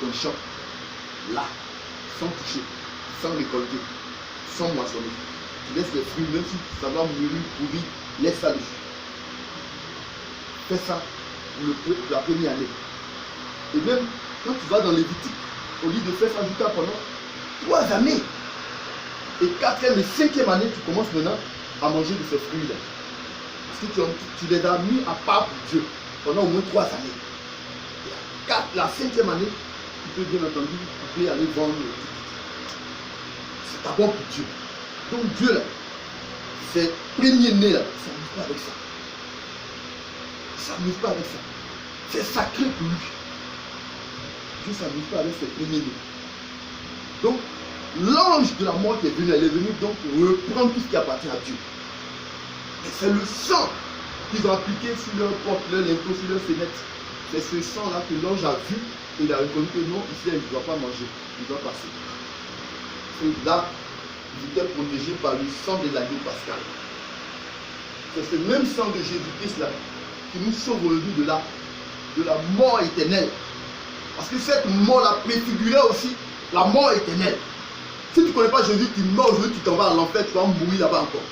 ton champ, là, sans toucher, sans récolter, sans moissonner. Tu laisses les fruits, même si ça va mûrir, pourrir, laisse ça dessus. Fais ça pour la première année. Et même quand tu vas dans Lévitique, au lieu de faire ça jusqu'à pendant 3 années, et 4e et 5e année, tu commences maintenant à manger de ces fruits-là. Parce que tu les as mis à part pour Dieu pendant au moins 3 années. Et la 5e année, tu peux bien entendu, tu peux aller vendre. C'est d'abord pour Dieu. Donc Dieu là, c'est premier-né là, ça ne s'amuse pas avec ça. Il ne s'amuse pas avec ça. C'est sacré pour lui. Dieu ne s'amuse pas avec ses premiers-nés. Donc, l'ange de la mort qui est venu, elle est venue donc reprendre tout ce qui appartient à Dieu. Et c'est le sang qu'ils ont appliqué sur leur porte, leur linteau, sur leur fenêtre. C'est ce sang-là que l'ange a vu et il a reconnu que non, ici, il ne doit pas manger, il doit passer. Et là, ils étaient protégés par le sang de l'agneau pascal. C'est ce même sang de Jésus-Christ là qui nous sauve aujourd'hui de la mort éternelle. Parce que cette mort-là préfigurait aussi la mort éternelle. Si tu ne connais pas Jésus, tu meurs aujourd'hui, tu t'en vas à l'enfer, tu vas mourir là-bas encore.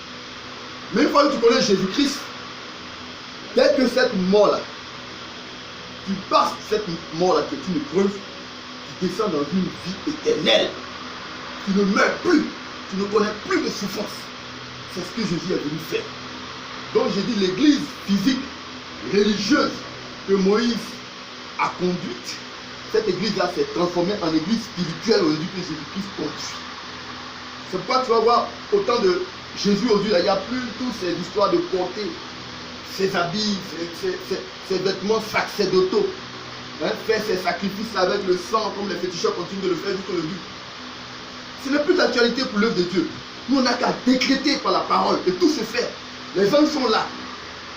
Mais une fois que tu connais Jésus-Christ, dès que cette mort-là, tu passes cette mort-là qui est une épreuve, tu descends dans une vie éternelle. Tu ne meurs plus, tu ne connais plus de souffrance. C'est ce que Jésus est venu faire. Donc j'ai dit l'église physique, religieuse que Moïse a conduite, cette église-là s'est transformée en église spirituelle aujourd'hui que Jésus-Christ conduit. C'est pourquoi tu vas voir autant de Jésus aujourd'hui, il n'y a plus toutes ces histoires de porter ses habits, ses vêtements sacerdotaux, hein, faire ses sacrifices avec le sang comme les féticheurs continuent de le faire jusqu'aujourd'hui. Ce n'est plus d'actualité pour l'œuvre de Dieu. Nous, on n'a qu'à décréter par la parole et tout se fait. Les hommes sont là.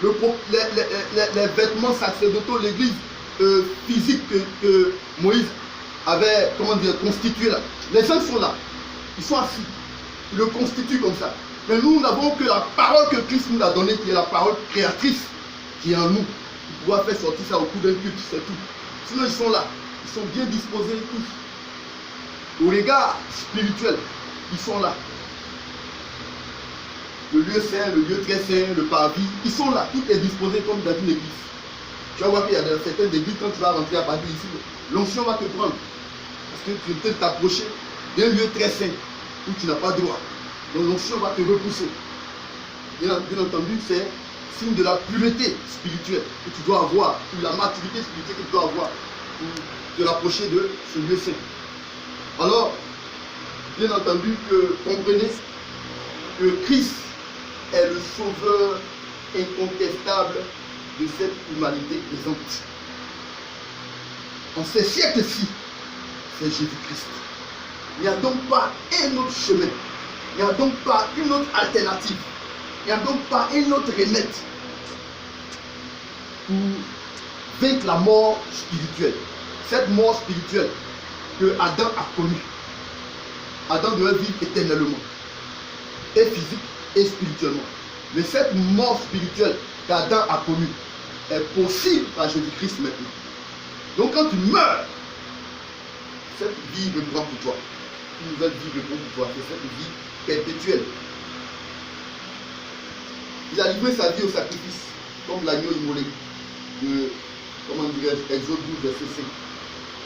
Les vêtements sacerdotaux, l'église physique que Moïse avait, comment dire, constituée là. Les gens sont là. Ils sont assis. Ils le constituent comme ça. Mais nous n'avons que la parole que Christ nous a donnée, qui est la parole créatrice, qui est en nous. On pouvoir faire sortir ça au cours d'un culte, c'est tout. Sinon, ils sont là. Ils sont bien disposés tous. Au regard spirituel, ils sont là. Le lieu saint, le lieu très saint, le parvis, ils sont là. Tout est disposé comme dans une église. Tu vas voir qu'il y a certaines églises, quand tu vas rentrer à partir ici, l'onction va te prendre. Parce que tu peux t'approcher d'un lieu très saint où tu n'as pas droit. Donc l'onction va te repousser. Bien entendu, c'est signe de la pureté spirituelle que tu dois avoir, ou la maturité spirituelle que tu dois avoir pour te rapprocher de ce lieu saint. Alors, bien entendu, comprenez que Christ est le sauveur incontestable de cette humanité présente. En ces siècles-ci, c'est Jésus-Christ. Il n'y a donc pas un autre chemin. Il n'y a donc pas une autre alternative. Il n'y a donc pas un autre remède pour vaincre la mort spirituelle. Cette mort spirituelle que Adam a connue. Adam devait vivre éternellement. Et physique et spirituellement. Mais cette mort spirituelle qu'Adam a connue est possible par Jésus-Christ maintenant. Donc quand tu meurs, cette vie me prend pour toi. Une nouvelle vie me prend pour toi. C'est cette vie perpétuelle. Il a livré sa vie au sacrifice, comme l'agneau immolé. Comment dirais-je, Exode 12, verset 5.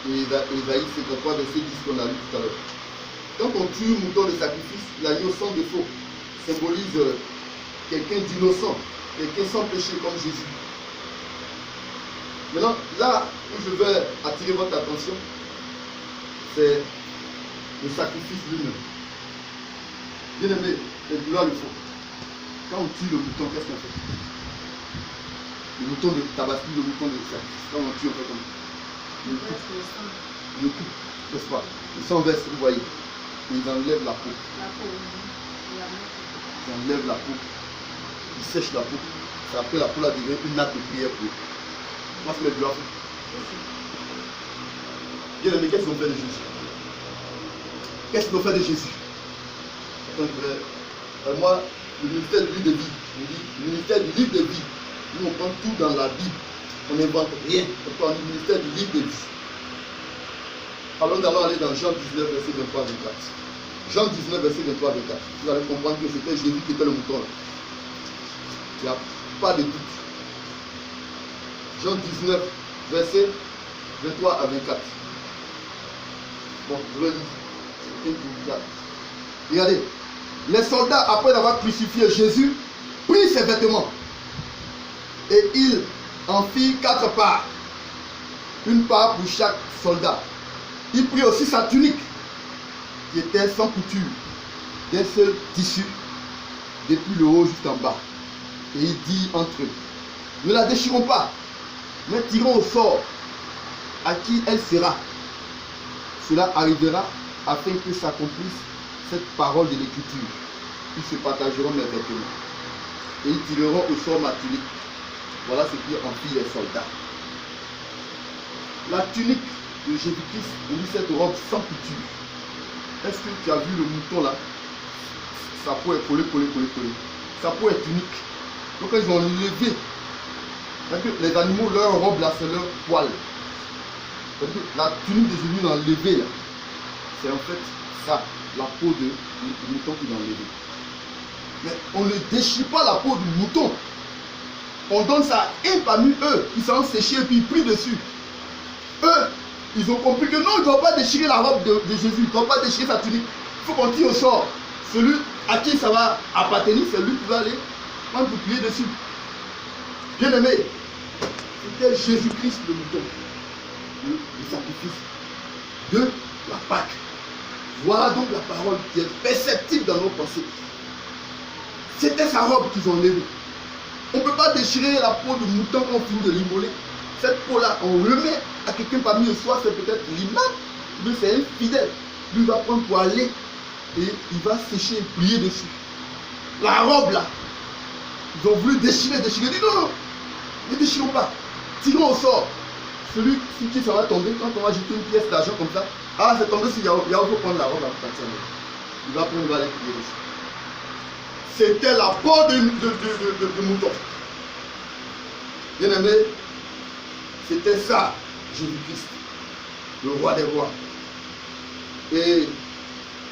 Et Ésaïe 53, verset 10 qu'on a lu tout à l'heure. Quand on tue un mouton de sacrifice, l'agneau sans défaut symbolise quelqu'un d'innocent, quelqu'un sans péché comme Jésus. Maintenant, là où je vais attirer votre attention, c'est le sacrifice lui-même. Bien aimé, c'est gloire le fond. Quand on tue le mouton, qu'est-ce qu'on fait? Le mouton de tabaski, le mouton de sacrifice. Quand on tue, on fait comme ça. Le coupe, n'est-ce pas? Le sang verse, vous voyez. Ils enlèvent la peau. Ils enlèvent la peau. Ils sèchent la peau. Après, la peau là devient une nappe de prière pour eux. Moi, c'est le doigt. Bien aimé, qu'est-ce qu'on fait de Jésus? Qu'est-ce qu'on fait de Jésus? Moi, le ministère du livre de vie, je dis, le ministère du livre de vie, nous on prend tout dans la Bible. On n'invente rien. On prend le ministère du livre de vie. Alors nous allons aller dans Jean 19, verset 23 à 24. Jean 19, verset 23 à 24. Vous allez comprendre que c'était Jésus qui était le mouton là. Il n'y a pas de doute. Jean 19, verset 23 à 24. Bon, je vais lire. Regardez. Les soldats, après avoir crucifié Jésus, prirent ses vêtements. Et ils en firent 4 parts. Une part pour chaque soldat. Il prit aussi sa tunique, qui était sans couture, d'un seul tissu, depuis le haut jusqu'en bas. Et il dit entre eux, ne la déchirons pas, mais tirons au sort à qui elle sera. Cela arrivera afin que s'accomplisse cette parole de l'Écriture. Ils se partageront mes vêtements. Et ils tireront au sort ma tunique. Voilà ce qui en fit les soldats. La tunique de Jésus-Christ, on dit cette robe sans couture. Est-ce que tu as vu le mouton là? Sa peau est collée. Sa peau est unique. Donc ils ont levé. Les animaux, leur robe là, c'est leur poil. La tunique de Jésus dans levé là, c'est en fait ça, la peau du mouton qu'ils ont levé. Mais on ne déchire pas la peau du mouton. On donne ça à un parmi eux qui s'en séchés et puis ils prient dessus. Eux, ils ont compris que non, ils ne doivent pas déchirer la robe de Jésus, ils ne doivent pas déchirer sa tunique. Il faut qu'on tire au sort. Celui à qui ça va appartenir, c'est lui qui va aller prendre pour prier dessus. Bien aimé, c'était Jésus-Christ le mouton, le sacrifice de la Pâque. Voilà donc la parole qui est perceptible dans nos pensées. C'était sa robe qu'ils ont levée. On ne peut pas déchirer la peau du mouton qu'on finit de l'immoler. Cette peau-là, on remet à quelqu'un parmi eux, soit c'est peut-être l'imam, mais c'est un fidèle. Lui va prendre pour aller et il va sécher et plier dessus. La robe là, ils ont voulu déchirer. Ils disent non, ne déchirons pas. Tirons au sort. Celui sur qui ça va tomber, quand on va jeter une pièce d'argent comme ça, ah c'est tombé sur Yahoo, Yahoo faut prendre la robe à partir. Il va prendre, il va aller plier dessus. C'était la peau de mouton. Bien aimé, c'était ça, Jésus-Christ, le roi des rois. Et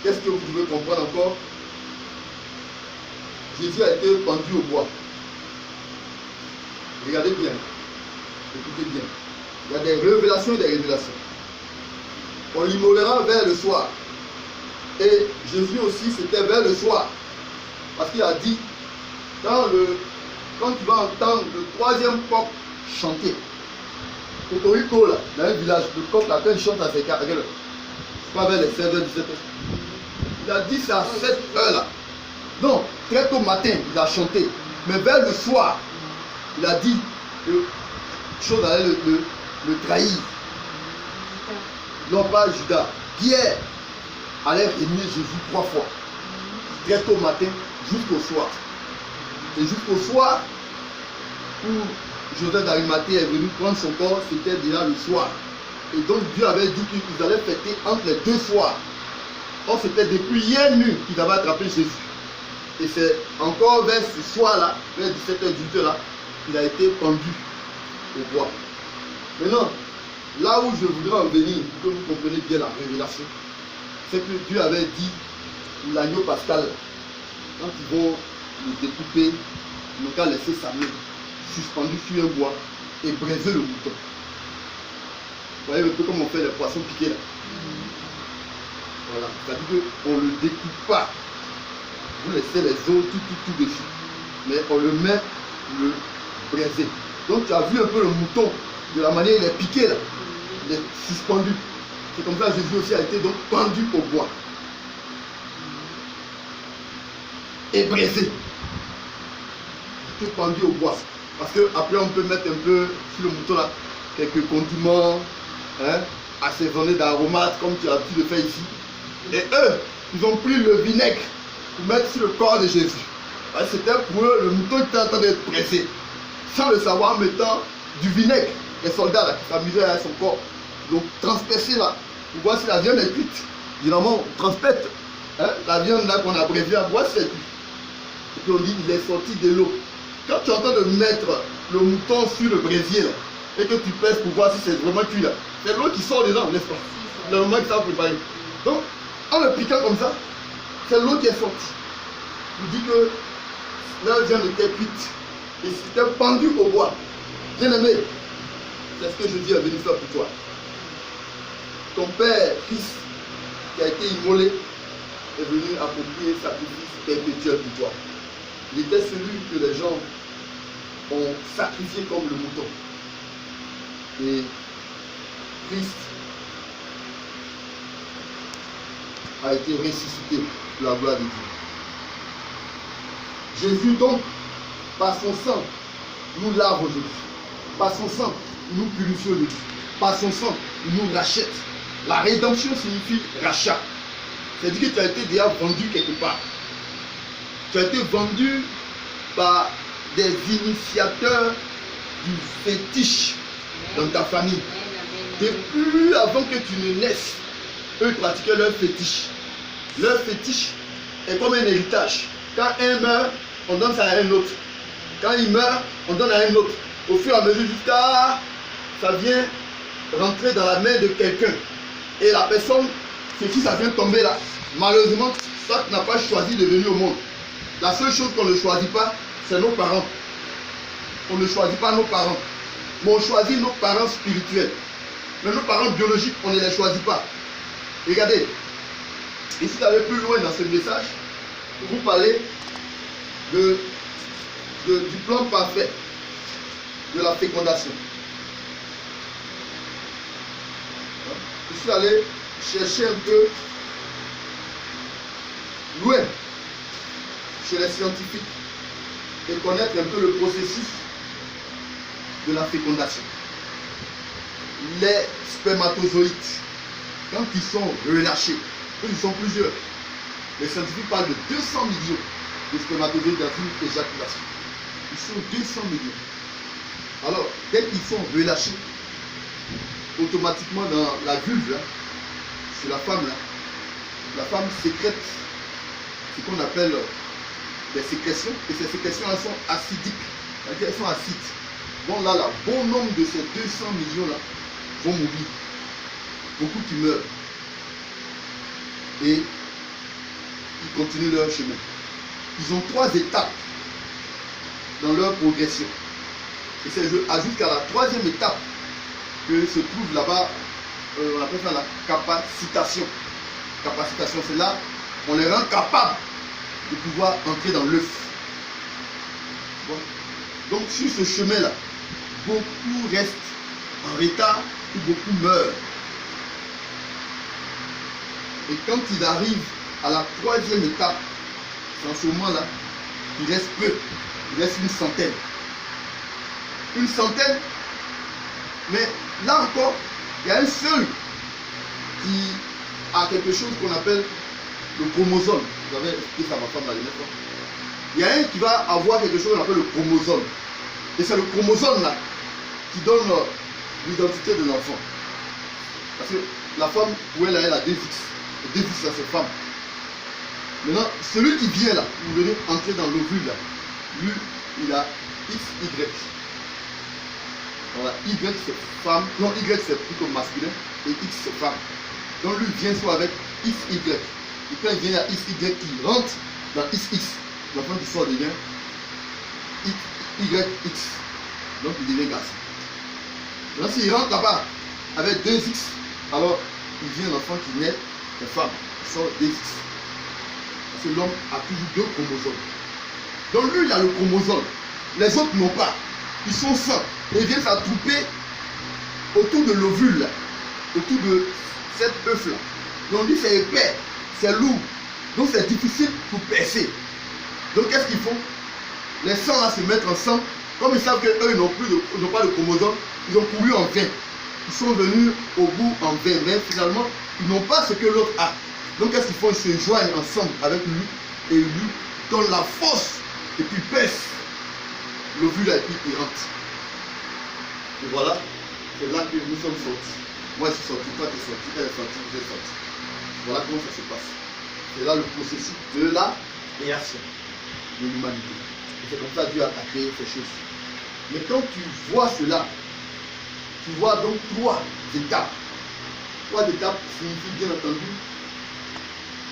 qu'est-ce que vous devez comprendre encore? Jésus a été pendu au bois. Regardez bien, écoutez bien. Il y a des révélations et des révélations. On l'immolera vers le soir. Et Jésus aussi, c'était vers le soir. Parce qu'il a dit, quand tu vas entendre le troisième coq chanter, Cocorico là, dans un village, le coq là, quand il chante à ses cartes, pas vers les 16h, 17h. Il a dit ça à cette heure-là. Non, très tôt matin, il a chanté. Mais vers le soir, il a dit que chose allait le trahir. Non pas Judas. Pierre allait renier Jésus 3 fois. Très tôt matin jusqu'au soir. Et jusqu'au soir, où Joseph d'Arimathée est venu prendre son corps, c'était déjà le soir. Et donc Dieu avait dit qu'ils allaient fêter entre les 2 soirs. Or c'était depuis hier nuit qu'ils avaient attrapé Jésus. Et c'est encore vers ce soir-là, vers 17h, 18h là, qu'il a été pendu au bois. Maintenant, là où je voudrais en venir, pour que vous compreniez bien la révélation, c'est que Dieu avait dit l'agneau pascal, quand ils vont le découper, ils n'ont qu'à laisser sa main suspendue sur un bois et braiser le mouton. Vous voyez un peu comme on fait les poissons piqués là. Voilà, c'est-à-dire qu'on ne le découpe pas. Vous laissez les os tout dessus. Mais on le met, le braiser. Donc tu as vu un peu le mouton, de la manière il est piqué là. Il est suspendu. C'est comme ça que Jésus aussi a été donc pendu au bois. Et braisé. Il était pendu au bois. Parce qu'après on peut mettre un peu sur le mouton là, quelques condiments, assaisonnés d'aromates comme tu as l'habitude de faire ici. Et eux, ils ont pris le vinaigre pour mettre sur le corps de Jésus. C'était pour eux, le mouton était en train d'être pressé. Sans le savoir, en mettant du vinaigre. Les soldats là, qui s'amusaient à son corps. Donc transpercé là, pour voir si la viande est cuite. Généralement, on transpète la viande là qu'on a brévée à voir si c'est cuit. Et puis on dit, il est sorti de l'eau. Quand tu es en train de mettre le mouton sur le brésier là, et que tu pèses pour voir si c'est vraiment cuit là, c'est l'eau qui sort dedans, n'est-ce pas? Le moment que ça va préparer. Donc, en le piquant comme ça, c'est l'eau qui est sortie. Il dit que la viande était cuite et c'était pendu au bois. Bien aimé, c'est ce que je dis à venir faire pour toi. Ton père, Christ, qui a été immolé, est venu accomplir un sacrifice perpétuel pour toi. Il était celui que les gens ont sacrifié comme le mouton. Et Christ a été ressuscité pour la gloire de Dieu. Jésus donc, par son sang, nous lave aujourd'hui. Par son sang, nous purifie aujourd'hui. Par son sang, nous rachète. La rédemption signifie rachat. C'est-à-dire que tu as été déjà vendu quelque part. Tu as été vendu par des initiateurs du fétiche dans ta famille. Depuis avant que tu ne naisses, eux pratiquaient leur fétiche. Leur fétiche est comme un héritage. Quand un meurt, on donne ça à un autre. Quand il meurt, on donne à un autre. Au fur et à mesure, jusqu'à ça vient rentrer dans la main de quelqu'un. Et la personne, c'est qui ça vient tomber là. Malheureusement, ça n'a pas choisi de venir au monde. La seule chose qu'on ne choisit pas, c'est nos parents. On ne choisit pas nos parents. Mais on choisit nos parents spirituels. Mais nos parents biologiques, on ne les choisit pas. Regardez, ici, vous allez plus loin dans ce message, vous parlez du plan parfait de la fécondation. Je suis allé chercher un peu loin chez les scientifiques et connaître un peu le processus de la fécondation. Les spermatozoïdes, quand ils sont relâchés, ils sont plusieurs. Les scientifiques parlent de 200 millions de spermatozoïdes dans une éjaculation. Ils sont 200 millions. Alors, dès qu'ils sont relâchés, automatiquement dans la vulve, là, chez la femme, sécrète ce qu'on appelle des sécrétions, et ces sécrétions elles sont acidiques, c'est-à-dire elles sont acides. Donc là, bon nombre de ces 200 millions-là vont mourir. Beaucoup qui meurent. Et ils continuent leur chemin. Ils ont 3 étapes dans leur progression. Et c'est jusqu'à la 3e étape que se trouve là-bas, on appelle ça la capacitation. Capacitation, c'est là, on les rend capables de pouvoir entrer dans l'œuf. Bon. Donc sur ce chemin-là, beaucoup restent en retard et beaucoup meurent. Et quand ils arrivent à la 3e étape, c'est en ce moment-là, il reste peu, il reste une centaine. Une centaine, mais là encore, il y a un seul qui a quelque chose qu'on appelle le chromosome. Vous avez expliqué ça à ma femme la dernière fois. Il y a un qui va avoir quelque chose qu'on appelle le chromosome. Et c'est le chromosome là qui donne l'identité de l'enfant. Parce que la femme, où elle a 2 X. Le 2 X, c'est sa femme. Maintenant, celui qui vient là, vous venez entrer dans l'ovule là, lui, il a XY. Voilà, Y c'est femme, non, Y c'est plutôt masculin, et X c'est femme. Donc lui vient soit avec XY. Et quand il vient à XY qui rentre dans XX, l'enfant qui sort devient YX. Donc il devient garçon. Donc s'il rentre là-bas avec 2X, alors il vient l'enfant qui naît, une femme, qui sort 2X. Parce que l'homme a toujours 2 chromosomes. Donc lui il a le chromosome, les autres n'ont pas. Ils sont sains. Et ils viennent s'attrouper autour de l'ovule, autour de cette œuf-là. Donc lui c'est épais, c'est lourd. Donc c'est difficile pour percer. Donc qu'est-ce qu'ils font? Les sangs là se mettent ensemble. Comme ils savent qu'eux n'ont pas de chromosome, ils ont couru en vain. Ils sont venus au bout en vain. Mais finalement, ils n'ont pas ce que l'autre a. Donc qu'est-ce qu'ils font? Ils se joignent ensemble avec lui et lui donnent la force et puis percent l'ovule et puis il rentre. Et voilà, c'est là que nous sommes sortis. Moi je suis sorti, toi tu es sorti, elle est sortie, vous êtes sorti. Voilà comment ça se passe. C'est là le processus de la création de l'humanité. Et c'est comme ça que Dieu a créé ces choses. Mais quand tu vois cela, tu vois donc 3 étapes. trois étapes signifient bien entendu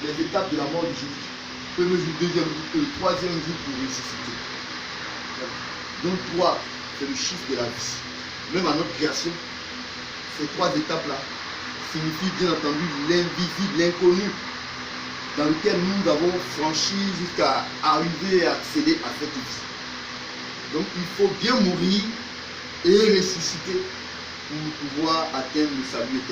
les étapes de la mort de Jésus. Premier jour, deuxième jour et le troisième jour pour ressusciter. Donc 3, c'est le chiffre de la vie. Même à notre création, ces trois étapes-là signifient bien entendu l'invisible, l'inconnu, dans lequel nous avons franchi jusqu'à arriver à accéder à cette vie. Donc il faut bien mourir et ressusciter pour pouvoir atteindre le salut éternel.